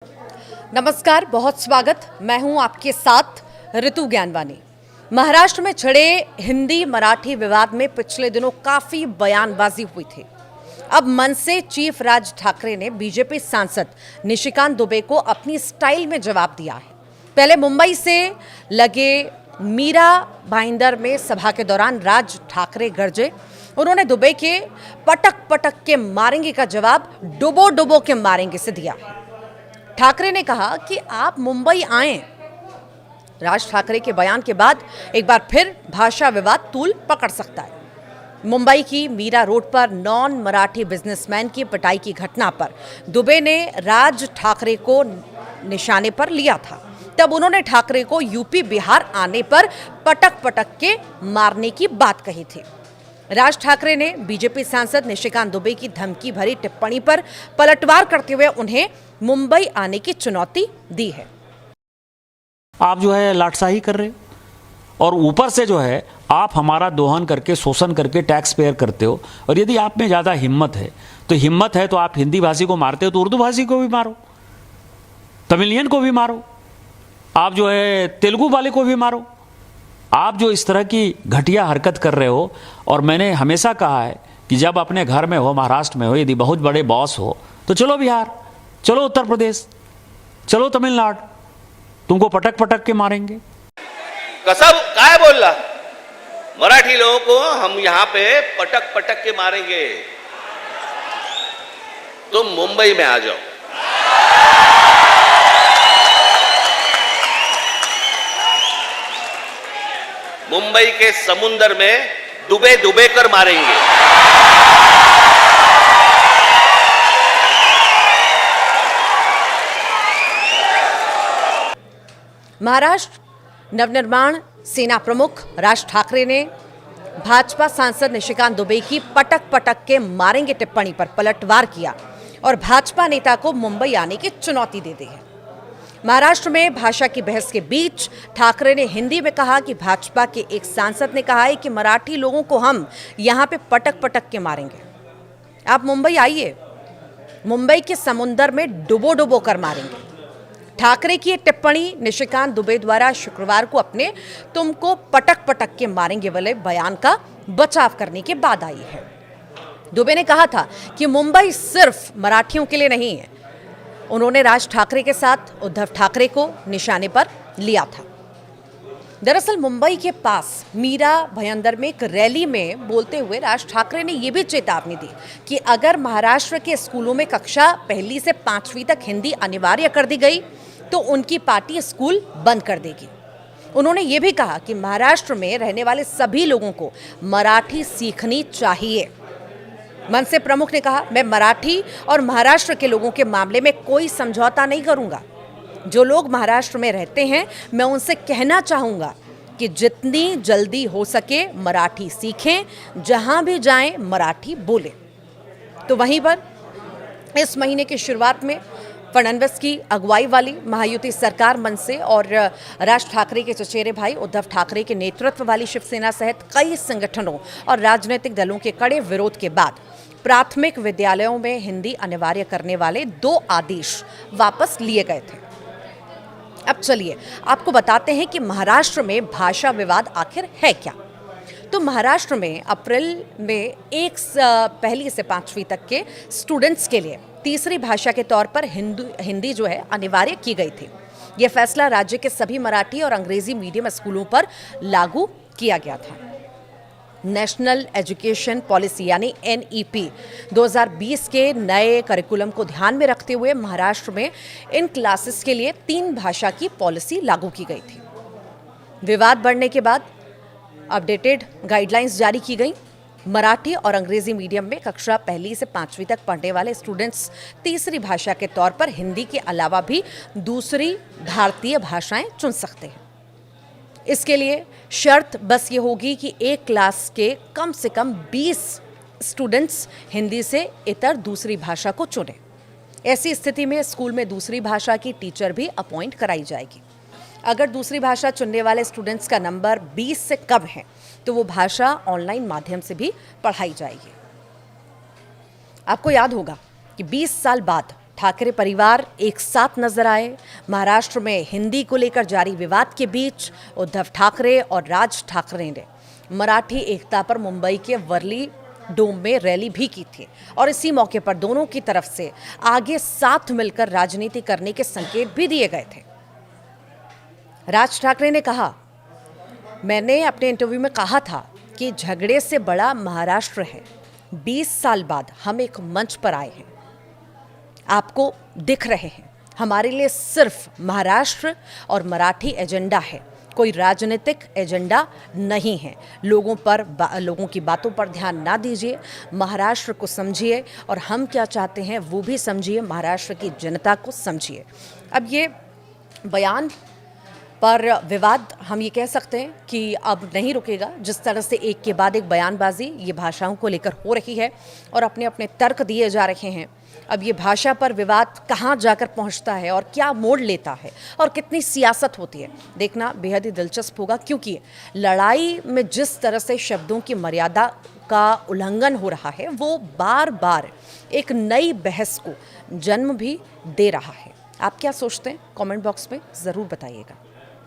नमस्कार, बहुत स्वागत। मैं हूं आपके साथ ऋतु ज्ञानवानी। महाराष्ट्र में छिड़े हिंदी मराठी विवाद में पिछले दिनों काफी बयानबाजी हुई थी। अब मनसे चीफ राज ठाकरे ने बीजेपी सांसद निशिकांत दुबे को अपनी स्टाइल में जवाब दिया है। पहले मुंबई से लगे मीरा भाईंदर में सभा के दौरान राज ठाकरे गरजे। उन्होंने दुबे के पटक पटक के मारेंगे का जवाब डुबो डुबो के मारेंगे से दिया। ठाकरे ने कहा कि आप मुंबई आएं। राज ठाकरे के बयान के बाद एक बार फिर भाषा विवाद तूल पकड़ सकता है। मुंबई की मीरा रोड पर नॉन मराठी बिजनेसमैन की पिटाई की घटना पर दुबे ने राज ठाकरे को निशाने पर लिया था। तब उन्होंने ठाकरे को यूपी बिहार आने पर पटक पटक के मारने की बात कही थी। राज ठाकरे ने बीजेपी सांसद निशिकांत दुबे की धमकी भरी टिप्पणी पर पलटवार करते हुए उन्हें मुंबई आने की चुनौती दी है। आप जो है लाटसाही कर रहे हो और ऊपर से जो है आप हमारा दोहन करके शोषण करके टैक्स पेयर करते हो। और यदि आप में ज़्यादा हिम्मत है तो आप हिंदी भाषी को मारते हो तो उर्दू भाषी को भी मारो, तमिलियन को भी मारो, आप जो है तेलुगु वाले को भी मारो। आप जो इस तरह की घटिया हरकत कर रहे हो, और मैंने हमेशा कहा है कि जब अपने घर में हो, महाराष्ट्र में हो, यदि बहुत बड़े बॉस हो तो चलो बिहार, चलो उत्तर प्रदेश, चलो तमिलनाडु, तुमको पटक पटक के मारेंगे। कसम काय बोलला? मराठी लोगों को हम यहां पे पटक पटक के मारेंगे। तुम मुंबई में आ जाओ, मुंबई के समुंदर में डूबे डूबे कर मारेंगे। महाराष्ट्र नवनिर्माण सेना प्रमुख राज ठाकरे ने भाजपा सांसद निशिकांत दुबे की पटक पटक के मारेंगे टिप्पणी पर पलटवार किया और भाजपा नेता को मुंबई आने की चुनौती दे दी है। महाराष्ट्र में भाषा की बहस के बीच ठाकरे ने हिंदी में कहा कि भाजपा के एक सांसद ने कहा है कि मराठी लोगों को हम यहां पे पटक पटक के मारेंगे। आप मुंबई आइए, मुंबई के समुंदर में डुबो डुबो कर मारेंगे। ठाकरे की ये टिप्पणी निशिकांत दुबे द्वारा शुक्रवार को अपने तुमको पटक पटक के मारेंगे वाले बयान का बचाव करने के बाद आई है। दुबे ने कहा था कि मुंबई सिर्फ मराठियों के लिए नहीं है। उन्होंने राज ठाकरे के साथ उद्धव ठाकरे को निशाने पर लिया था। दरअसल मुंबई के पास मीरा भाईंदर में एक रैली में बोलते हुए राज ठाकरे ने यह भी चेतावनी दी कि अगर महाराष्ट्र के स्कूलों में कक्षा 1 से 5वीं तक हिंदी अनिवार्य कर दी गई तो उनकी पार्टी स्कूल बंद कर देगी। उन्होंने ये भी कहा कि महाराष्ट्र में रहने वाले सभी लोगों को मराठी सीखनी चाहिए। मनसे प्रमुख ने कहा, मैं मराठी और महाराष्ट्र के लोगों के मामले में कोई समझौता नहीं करूंगा। जो लोग महाराष्ट्र में रहते हैं मैं उनसे कहना चाहूंगा कि जितनी जल्दी हो सके मराठी सीखें, जहां भी जाएं मराठी बोलें। तो वहीं पर इस महीने की शुरुआत में फडणवीस की अगुवाई वाली महायुति सरकार मनसे और राज ठाकरे के चचेरे भाई उद्धव ठाकरे के नेतृत्व वाली शिवसेना सहित कई संगठनों और राजनीतिक दलों के कड़े विरोध के बाद प्राथमिक विद्यालयों में हिंदी अनिवार्य करने वाले 2 आदेश वापस लिए गए थे। अब चलिए आपको बताते हैं कि महाराष्ट्र में भाषा विवाद आखिर है क्या। तो महाराष्ट्र में अप्रैल में 1 से 5वीं तक के स्टूडेंट्स के लिए तीसरी भाषा के तौर पर हिंदी जो है अनिवार्य की गई थी। यह फैसला राज्य के सभी मराठी और अंग्रेजी मीडियम स्कूलों पर लागू किया गया था। नेशनल एजुकेशन पॉलिसी यानी NEP 2020 के नए करिकुलम को ध्यान में रखते हुए महाराष्ट्र में इन क्लासेस के लिए 3 भाषा की पॉलिसी लागू की गई थी। विवाद बढ़ने के बाद अपडेटेड गाइडलाइंस जारी की गई। मराठी और अंग्रेजी मीडियम में कक्षा 1 से 5वीं तक पढ़ने वाले स्टूडेंट्स तीसरी भाषा के तौर पर हिंदी के अलावा भी दूसरी भारतीय भाषाएं चुन सकते हैं। इसके लिए शर्त बस ये होगी कि एक क्लास के कम से कम 20 स्टूडेंट्स हिंदी से इतर दूसरी भाषा को चुनें। ऐसी स्थिति में स्कूल में दूसरी भाषा की टीचर भी अपॉइंट कराई जाएगी। अगर दूसरी भाषा चुनने वाले स्टूडेंट्स का नंबर 20 से कम है तो वो भाषा ऑनलाइन माध्यम से भी पढ़ाई जाएगी। आपको याद होगा कि 20 साल बाद ठाकरे परिवार एक साथ नजर आए। महाराष्ट्र में हिंदी को लेकर जारी विवाद के बीच उद्धव ठाकरे और राज ठाकरे ने मराठी एकता पर मुंबई के वर्ली डोम में रैली भी की थी और इसी मौके पर दोनों की तरफ से आगे साथ मिलकर राजनीति करने के संकेत भी दिए गए थे। राज ठाकरे ने कहा, मैंने अपने इंटरव्यू में कहा था कि झगड़े से बड़ा महाराष्ट्र है। 20 साल बाद हम एक मंच पर आए हैं, आपको दिख रहे हैं। हमारे लिए सिर्फ महाराष्ट्र और मराठी एजेंडा है, कोई राजनीतिक एजेंडा नहीं है। लोगों की बातों पर ध्यान ना दीजिए, महाराष्ट्र को समझिए और हम क्या चाहते हैं वो भी समझिए, महाराष्ट्र की जनता को समझिए। अब ये बयान पर विवाद हम ये कह सकते हैं कि अब नहीं रुकेगा। जिस तरह से एक के बाद एक बयानबाजी ये भाषाओं को लेकर हो रही है और अपने अपने तर्क दिए जा रहे हैं, अब ये भाषा पर विवाद कहाँ जाकर पहुँचता है और क्या मोड़ लेता है और कितनी सियासत होती है, देखना बेहद ही दिलचस्प होगा। क्योंकि लड़ाई में जिस तरह से शब्दों की मर्यादा का उल्लंघन हो रहा है वो बार बार एक नई बहस को जन्म भी दे रहा है। आप क्या सोचते हैं? कमेंट बॉक्स में ज़रूर बताइएगा।